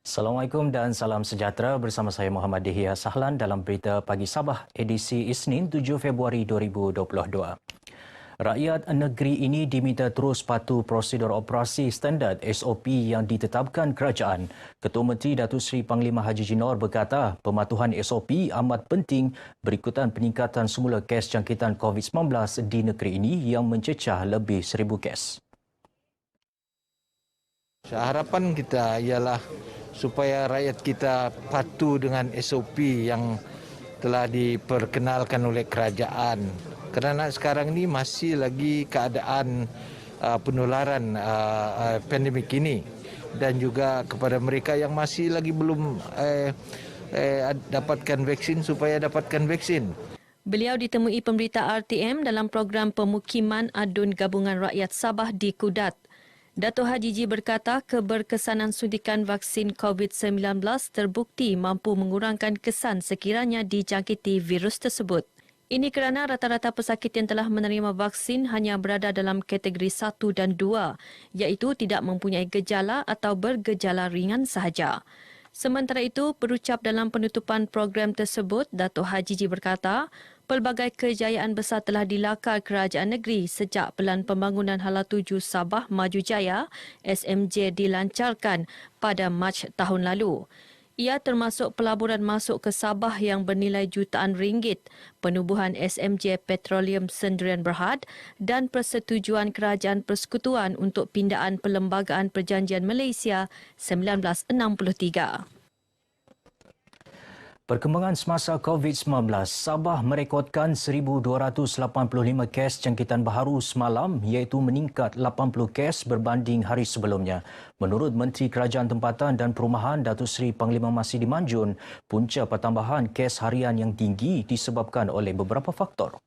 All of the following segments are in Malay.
Assalamualaikum dan salam sejahtera, bersama saya Muhammad Dihya Sahlan dalam Berita Pagi Sabah edisi Isnin 7 Februari 2022. Rakyat negeri ini diminta terus patuh prosedur operasi standard SOP yang ditetapkan kerajaan. Ketua Menteri Datuk Seri Panglima Haji Jinor berkata pematuhan SOP amat penting berikutan peningkatan semula kes jangkitan COVID-19 di negeri ini yang mencecah lebih 1,000 kes. Harapan kita ialah supaya rakyat kita patuh dengan SOP yang telah diperkenalkan oleh kerajaan. Kerana sekarang ini masih lagi keadaan penularan pandemik ini, dan juga kepada mereka yang masih lagi belum dapatkan vaksin supaya dapatkan vaksin. Beliau ditemui pemberita RTM dalam program pemukiman Adun Gabungan Rakyat Sabah di Kudat. Dato' Haji Ji berkata keberkesanan suntikan vaksin COVID-19 terbukti mampu mengurangkan kesan sekiranya dijangkiti virus tersebut. Ini kerana rata-rata pesakit yang telah menerima vaksin hanya berada dalam kategori 1 dan 2, iaitu tidak mempunyai gejala atau bergejala ringan sahaja. Sementara itu, berucap dalam penutupan program tersebut, Dato' Haji Ji berkata, pelbagai kejayaan besar telah dilakar kerajaan negeri sejak Pelan Pembangunan Hala Tuju Sabah Maju Jaya SMJ dilancarkan pada Mac tahun lalu. Ia termasuk pelaburan masuk ke Sabah yang bernilai jutaan ringgit, penubuhan SMJ Petroleum Sendirian Berhad dan persetujuan Kerajaan Persekutuan untuk pindaan Perlembagaan Perjanjian Malaysia 1963. Perkembangan semasa COVID-19, Sabah merekodkan 1,285 kes jangkitan baharu semalam iaitu meningkat 80 kes berbanding hari sebelumnya. Menurut Menteri Kerajaan Tempatan dan Perumahan Datuk Seri Panglima Masidi Manjun, punca pertambahan kes harian yang tinggi disebabkan oleh beberapa faktor.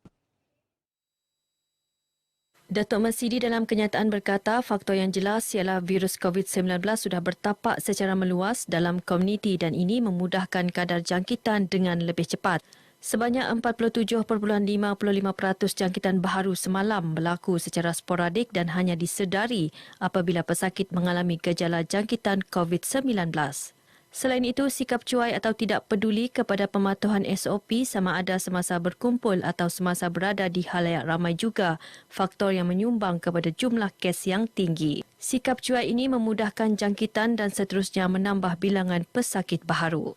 Datuk Masidi dalam kenyataan berkata faktor yang jelas ialah virus COVID-19 sudah bertapak secara meluas dalam komuniti dan ini memudahkan kadar jangkitan dengan lebih cepat. Sebanyak 47.55% jangkitan baharu semalam berlaku secara sporadik dan hanya disedari apabila pesakit mengalami gejala jangkitan COVID-19. Selain itu, sikap cuai atau tidak peduli kepada pematuhan SOP sama ada semasa berkumpul atau semasa berada di khalayak ramai juga faktor yang menyumbang kepada jumlah kes yang tinggi. Sikap cuai ini memudahkan jangkitan dan seterusnya menambah bilangan pesakit baharu.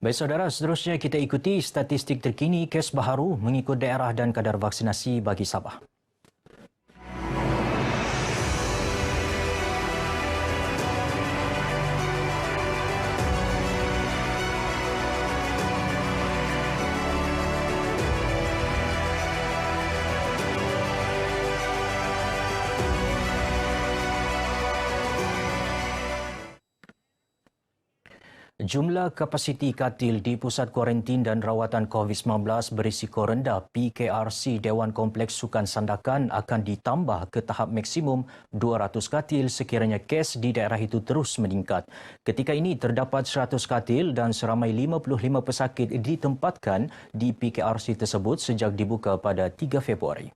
Baik saudara, seterusnya kita ikuti statistik terkini kes baharu mengikut daerah dan kadar vaksinasi bagi Sabah. Jumlah kapasiti katil di Pusat Kuarantin dan Rawatan COVID-19 berisiko rendah PKRC Dewan Kompleks Sukan Sandakan akan ditambah ke tahap maksimum 200 katil sekiranya kes di daerah itu terus meningkat. Ketika ini terdapat 100 katil dan seramai 55 pesakit ditempatkan di PKRC tersebut sejak dibuka pada 3 Februari.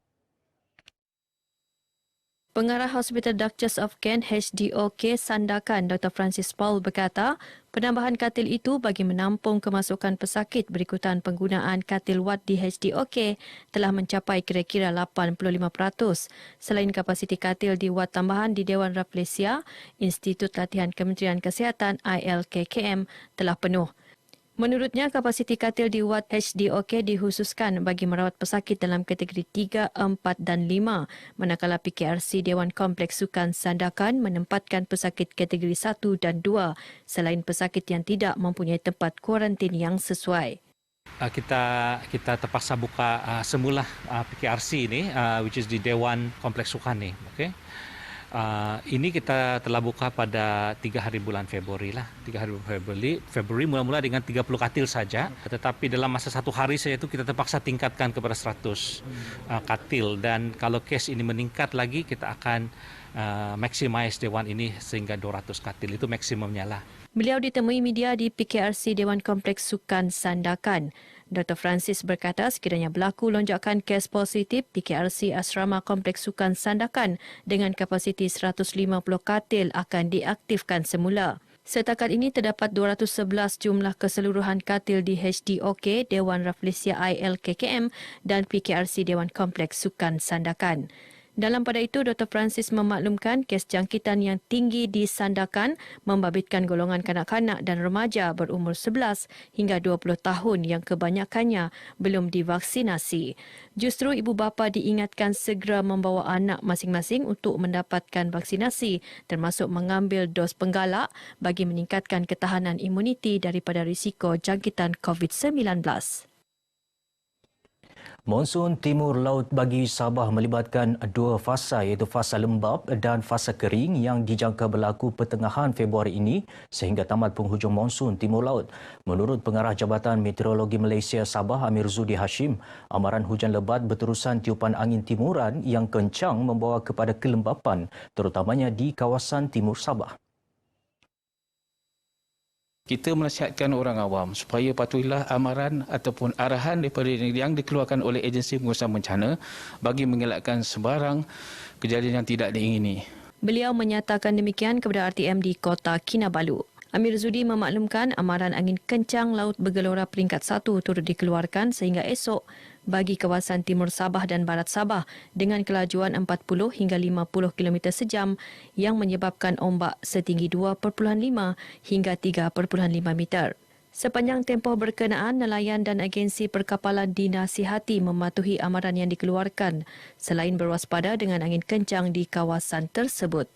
Pengarah Hospital Duchess of Kent HDOK Sandakan Dr. Francis Paul berkata, penambahan katil itu bagi menampung kemasukan pesakit berikutan penggunaan katil wad di HDOK telah mencapai kira-kira 85%. Selain kapasiti katil di wad tambahan di Dewan Rafflesia, Institut Latihan Kementerian Kesihatan ILKKM telah penuh. Menurutnya, kapasiti katil di wad HDOK dikhususkan bagi merawat pesakit dalam kategori 3, 4 dan 5, manakala PKRC Dewan Kompleks Sukan Sandakan menempatkan pesakit kategori 1 dan 2 selain pesakit yang tidak mempunyai tempat kuarantin yang sesuai. Kita terpaksa buka semula PKRC ini, which is di Dewan Kompleks Sukan ni. Okay? Ini kita telah buka pada 3 hari bulan Februari lah. 3 hari Februari mula-mula dengan 30 katil saja. Tetapi dalam masa 1 hari saja itu kita terpaksa tingkatkan kepada 100 katil. Dan kalau kes ini meningkat lagi, kita akan maximize Dewan ini sehingga 200 katil. Itu maksimumnya lah. Beliau ditemui media di PKRC Dewan Kompleks Sukan Sandakan. Dr. Francis berkata sekiranya berlaku lonjakan kes positif, PKRC Asrama Kompleks Sukan Sandakan dengan kapasiti 150 katil akan diaktifkan semula. Setakat ini terdapat 211 jumlah keseluruhan katil di HDOK, Dewan Rafflesia ILKKM dan PKRC Dewan Kompleks Sukan Sandakan. Dalam pada itu, Dr. Francis memaklumkan kes jangkitan yang tinggi di Sandakan membabitkan golongan kanak-kanak dan remaja berumur 11 hingga 20 tahun yang kebanyakannya belum divaksinasi. Justru ibu bapa diingatkan segera membawa anak masing-masing untuk mendapatkan vaksinasi termasuk mengambil dos penggalak bagi meningkatkan ketahanan imuniti daripada risiko jangkitan COVID-19. Monsun Timur Laut bagi Sabah melibatkan dua fasa iaitu fasa lembap dan fasa kering yang dijangka berlaku pertengahan Februari ini sehingga tamat penghujung monsun Timur Laut. Menurut Pengarah Jabatan Meteorologi Malaysia Sabah Amir Zudi Hashim, amaran hujan lebat berterusan tiupan angin timuran yang kencang membawa kepada kelembapan terutamanya di kawasan timur Sabah. Kita menasihatkan orang awam supaya patuhilah amaran ataupun arahan daripada yang dikeluarkan oleh agensi pengurusan bencana bagi mengelakkan sebarang kejadian yang tidak diingini. Beliau menyatakan demikian kepada RTM di Kota Kinabalu. Amir Zudi memaklumkan amaran angin kencang laut bergelora peringkat 1 turut dikeluarkan sehingga esok bagi kawasan timur Sabah dan barat Sabah dengan kelajuan 40 hingga 50 km sejam yang menyebabkan ombak setinggi 2.5 hingga 3.5 meter. Sepanjang tempoh berkenaan, nelayan dan agensi perkapalan dinasihati mematuhi amaran yang dikeluarkan selain berwaspada dengan angin kencang di kawasan tersebut.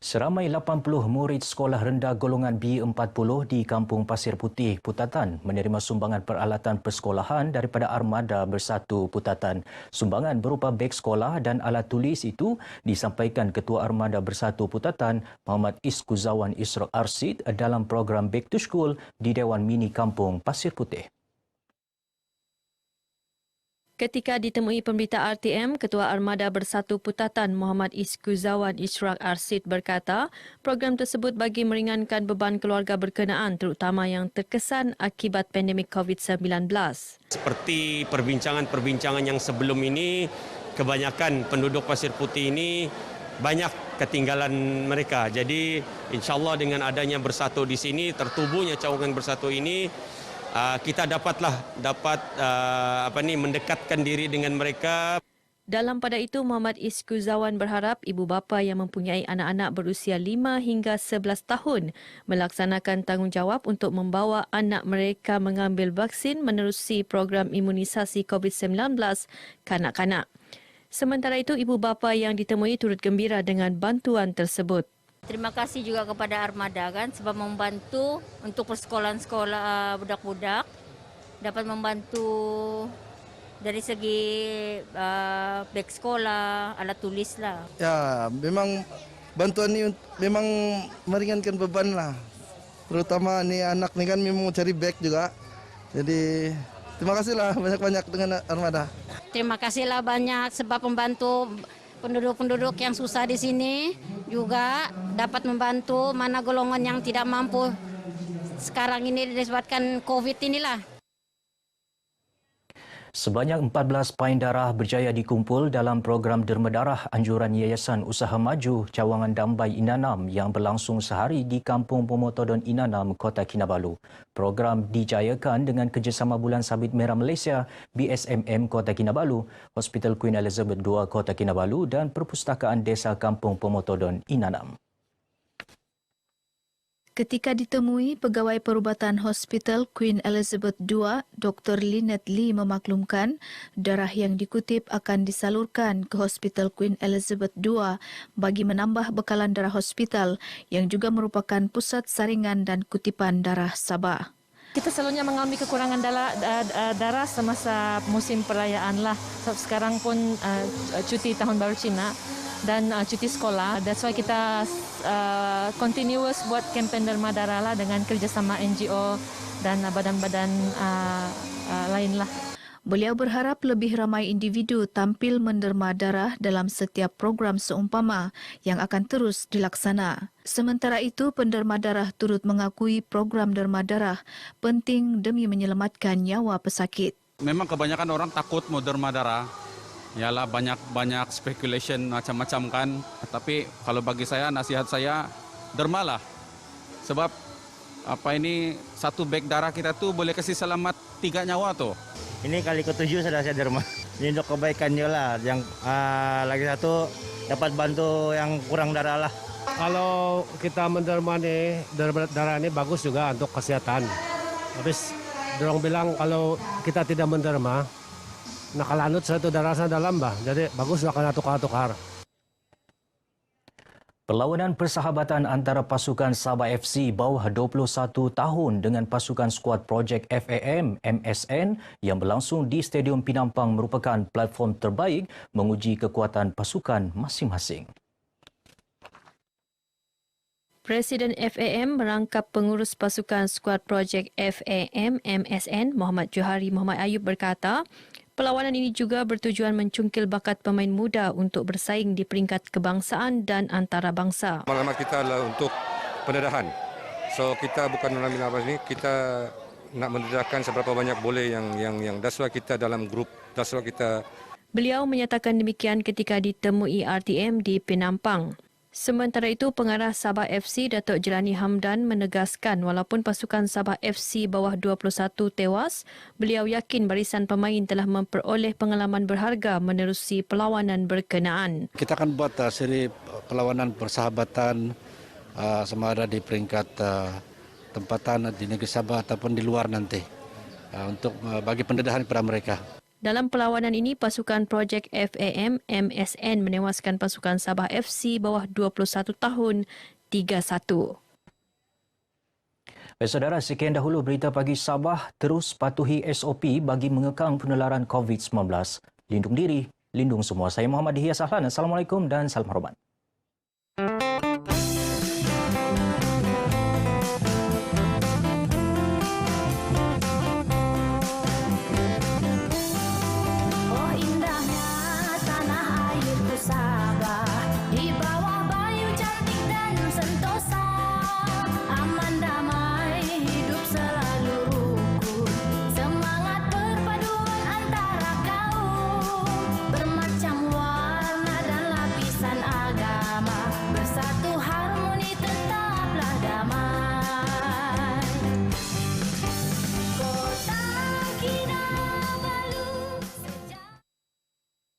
Seramai 80 murid sekolah rendah golongan B40 di Kampung Pasir Putih, Putatan menerima sumbangan peralatan persekolahan daripada Armada Bersatu Putatan. Sumbangan berupa beg sekolah dan alat tulis itu disampaikan Ketua Armada Bersatu Putatan, Muhammad Iskuzawan Israq Arsid dalam program Back to School di Dewan Mini Kampung Pasir Putih. Ketika ditemui pemberita RTM, Ketua Armada Bersatu Putatan Muhammad Iskuzawan Israq Arsid berkata, program tersebut bagi meringankan beban keluarga berkenaan terutama yang terkesan akibat pandemik COVID-19. Seperti perbincangan-perbincangan yang sebelum ini, kebanyakan penduduk Pasir Putih ini banyak ketinggalan mereka. Jadi insya-Allah dengan adanya Bersatu di sini, tertubuhnya cawangan Bersatu ini, kita dapat mendekatkan diri dengan mereka. Dalam pada itu, Muhammad Iskuzawan berharap ibu bapa yang mempunyai anak-anak berusia 5 hingga 11 tahun melaksanakan tanggungjawab untuk membawa anak mereka mengambil vaksin menerusi program imunisasi COVID-19 kanak-kanak. Sementara itu, ibu bapa yang ditemui turut gembira dengan bantuan tersebut. Terima kasih juga kepada Armada kan sebab membantu untuk persekolahan sekolah budak-budak, dapat membantu dari segi beg sekolah, alat tulis lah. Ya, memang bantuan ini memang meringankan beban lah. Terutama ni anak ni kan memang cari beg juga. Jadi terima kasihlah banyak-banyak dengan Armada. Terima kasihlah banyak sebab membantu penduduk-penduduk yang susah di sini, juga dapat membantu mana golongan yang tidak mampu sekarang ini disebabkan COVID inilah. Sebanyak 14 pain darah berjaya dikumpul dalam program derma darah anjuran Yayasan Usaha Maju Cawangan Dambai Inanam yang berlangsung sehari di Kampung Pomotodon Inanam, Kota Kinabalu. Program dijayakan dengan kerjasama Bulan Sabit Merah Malaysia, BSMM Kota Kinabalu, Hospital Queen Elizabeth II Kota Kinabalu dan Perpustakaan Desa Kampung Pomotodon Inanam. Ketika ditemui Pegawai Perubatan Hospital Queen Elizabeth II, Dr. Lynette Lee memaklumkan darah yang dikutip akan disalurkan ke Hospital Queen Elizabeth II bagi menambah bekalan darah hospital yang juga merupakan pusat saringan dan kutipan darah Sabah. Kita selalunya mengalami kekurangan darah semasa musim perayaan lah. Sekarang pun cuti Tahun Baru Cina dan cuti sekolah. That's why kita continuous buat kempen derma darah lah dengan kerjasama NGO dan badan-badan lain lah. Beliau berharap lebih ramai individu tampil menderma darah dalam setiap program seumpama yang akan terus dilaksana. Sementara itu, penderma darah turut mengakui program derma darah penting demi menyelamatkan nyawa pesakit. Memang kebanyakan orang takut mau derma darah. Yalah banyak speculation macam-macam kan. Tapi kalau bagi saya, nasihat saya, dermalah. Sebab ini satu beg darah kita tuh boleh kasih selamat 3 nyawa tuh. Ini kali ke-7 sudah saya derma. Ini untuk kebaikannya lah. Yang lagi satu dapat bantu yang kurang darah lah. Kalau kita menderma nih, darah ini bagus juga untuk kesehatan. Habis dorong bilang kalau kita tidak menderma, nakalanut satu darahnya dalam bah. Jadi bagus lah kena tukar-tukar. Perlawanan persahabatan antara pasukan Sabah FC bawah 21 tahun dengan pasukan skuad projek FAM MSN yang berlangsung di Stadium Pinampang merupakan platform terbaik menguji kekuatan pasukan masing-masing. Presiden FAM merangkap pengurus pasukan skuad projek FAM MSN Muhammad Johari Muhammad Ayub berkata, perlawanan ini juga bertujuan mencungkil bakat pemain muda untuk bersaing di peringkat kebangsaan dan antarabangsa. Maklumat kita adalah untuk pendedahan. So kita bukan mengambil apa ini, kita nak mendedahkan seberapa banyak boleh yang dasar kita dalam grup, dasar kita. Beliau menyatakan demikian ketika ditemui RTM di Penampang. Sementara itu, pengarah Sabah FC Datuk Jelani Hamdan menegaskan walaupun pasukan Sabah FC bawah 21 tewas, beliau yakin barisan pemain telah memperoleh pengalaman berharga menerusi perlawanan berkenaan. Kita akan buat siri perlawanan persahabatan sama ada di peringkat tempatan di negeri Sabah ataupun di luar nanti untuk bagi pendedahan kepada mereka. Dalam perlawanan ini, pasukan projek FAM MSN menewaskan pasukan Sabah FC bawah 21 tahun 3-1. Baik saudara, sekian dahulu berita pagi Sabah. Terus patuhi SOP bagi mengekang penularan COVID-19. Lindung diri, lindung semua. Saya Muhammad Dihya Sahlan. Assalamualaikum dan salam hormat.